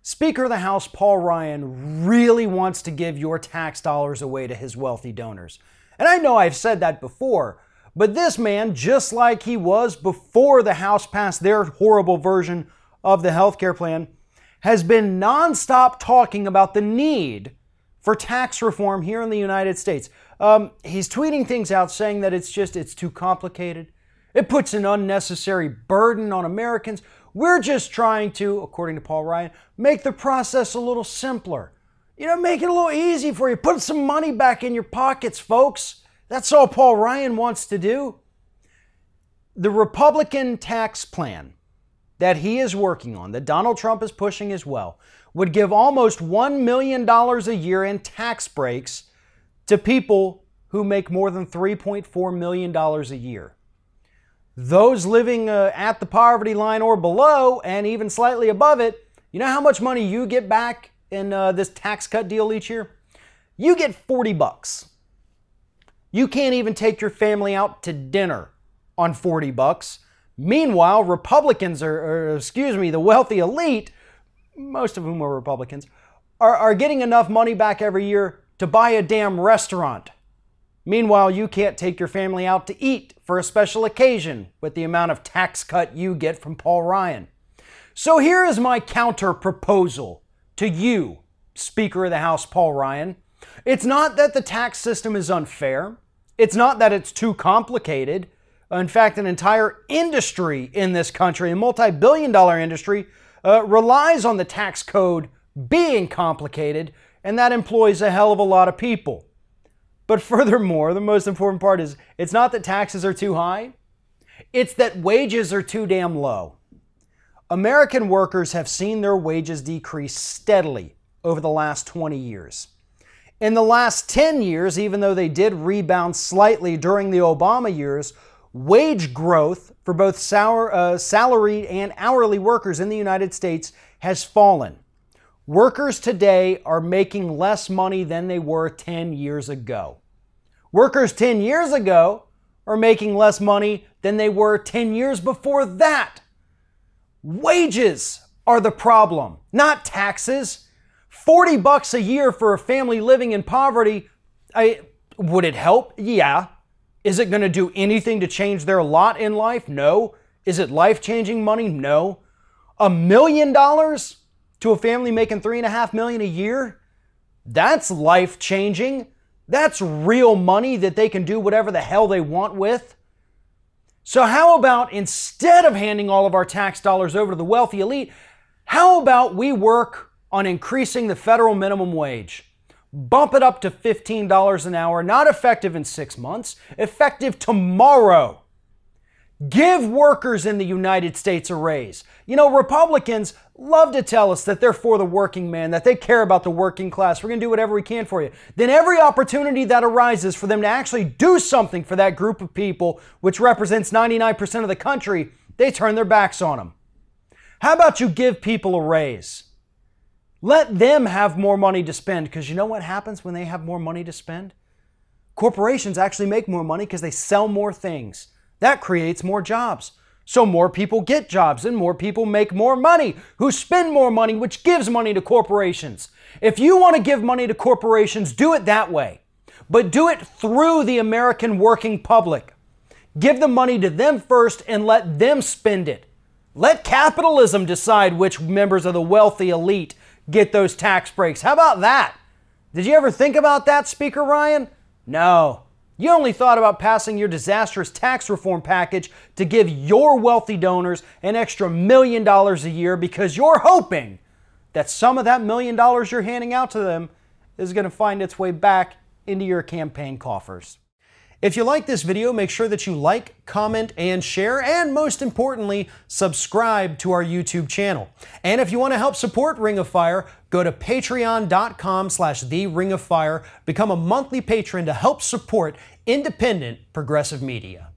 Speaker of the House Paul Ryan really wants to give your tax dollars away to his wealthy donors. And I know I've said that before, but this man, just like he was before the House passed their horrible version of the healthcare plan, has been nonstop talking about the need for tax reform here in the United States. He's tweeting things out saying that it's too complicated. It puts an unnecessary burden on Americans. We're just trying to, according to Paul Ryan, make the process a little simpler. Make it a little easy for you. Put some money back in your pockets, folks. That's all Paul Ryan wants to do. The Republican tax plan that he is working on, that Donald Trump is pushing as well, would give almost $1 million a year in tax breaks to people who make more than $3.4 million a year. Those living at the poverty line or below, and even slightly above it, you know how much money you get back in this tax cut deal each year? You get 40 bucks. You can't even take your family out to dinner on 40 bucks. Meanwhile, Republicans, the wealthy elite, most of whom are Republicans, are getting enough money back every year to buy a damn restaurant. Meanwhile, you can't take your family out to eat for a special occasion with the amount of tax cut you get from Paul Ryan. So here is my counter proposal to you, Speaker of the House Paul Ryan. It's not that the tax system is unfair. It's not that it's too complicated. In fact, an entire industry in this country, a multi-billion-dollar industry, relies on the tax code being complicated, and that employs a hell of a lot of people. But furthermore, the most important part is it's not that taxes are too high, it's that wages are too damn low. American workers have seen their wages decrease steadily over the last 20 years. In the last 10 years, even though they did rebound slightly during the Obama years, wage growth for both salaried and hourly workers in the United States has fallen. Workers today are making less money than they were 10 years ago. Workers 10 years ago are making less money than they were 10 years before that. Wages are the problem, not taxes. 40 bucks a year for a family living in poverty, would it help? Yeah. Is it going to do anything to change their lot in life? No. Is it life-changing money? No. $1 million to a family making $3.5 million a year? That's life-changing. That's real money that they can do whatever the hell they want with. So how about, instead of handing all of our tax dollars over to the wealthy elite, how about we work on increasing the federal minimum wage? Bump it up to $15 an hour, not effective in 6 months, effective tomorrow. Give workers in the United States a raise. Republicans love to tell us that they're for the working man, that they care about the working class. We're going to do whatever we can for you. Then every opportunity that arises for them to actually do something for that group of people, which represents 99% of the country, they turn their backs on them. How about you give people a raise? Let them have more money to spend, because you know what happens when they have more money to spend? Corporations actually make more money because they sell more things. That creates more jobs. So more people get jobs and more people make more money, who spend more money, which gives money to corporations. If you want to give money to corporations, do it that way. But do it through the American working public. Give the money to them first and let them spend it. Let capitalism decide which members of the wealthy elite get those tax breaks. How about that? Did you ever think about that, Speaker Ryan? No. You only thought about passing your disastrous tax reform package to give your wealthy donors an extra $1 million a year because you're hoping that some of that $1 million you're handing out to them is going to find its way back into your campaign coffers. If you like this video, make sure that you like, comment, and share, and most importantly, subscribe to our YouTube channel. And if you want to help support Ring of Fire, go to patreon.com/TheRingOfFire, become a monthly patron to help support independent progressive media.